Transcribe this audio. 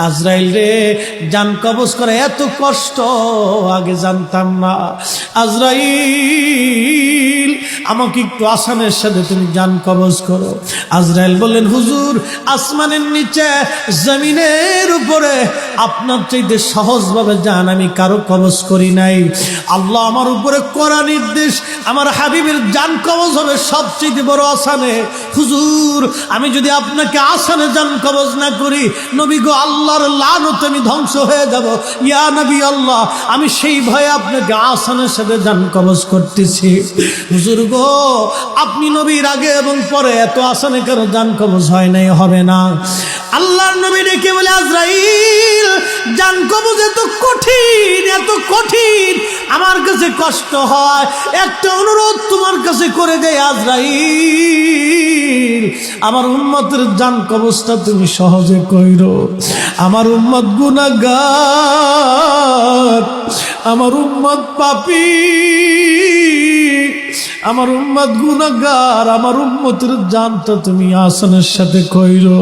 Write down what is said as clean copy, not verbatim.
আজরাইল রে, জান কবজ করে এত কষ্ট আগে জানতাম না। আজরাইল, আমাকে একটু আসানের সাথে তুমি জান কবজ করো। আজরাইল বললেন, হুজুর, আসমানের নিচে জমিনের উপরে আপনার চাইতে সহজভাবে জান আমি কারো কবজ করি নাই। আল্লাহ আমার উপরে কড়া নির্দেশ, আমার হাবিবের জান কবজ হবে সবচেয়ে বড় আসানে। হুজুর, আমি যদি আপনাকে আসানে জান কবজ না করি, নবী গো, আল্লাহর লানতে আমি ধ্বংস হয়ে যাব। ইয়া নবী আল্লাহ, আমি সেই ভয়ে আপনাকে আসানের সাথে জান কবজ করতেছি। হুজুর গো, আপনি নবীর আগে এবং পরে এত আসানে কারো জান কবজ হয় নাই, হবে না। আল্লাহর নবী ডেকে বলে, আজরাইল, জান কবজ এত কঠিন, এত কঠিন, আমার কাছে কষ্ট হয়। একটা অনুরোধ তোমার কাছে করে দেয় আজরাইল, আমার উম্মতের জান কবজটা তুমি সহজে কইরো। আমার উম্মত গুনাহগার, আমার উম্মত পাপী, আমার উম্মত গুনাহগার, আমার উম্মতের জানটা তুমি আসানের সাথে কইরো।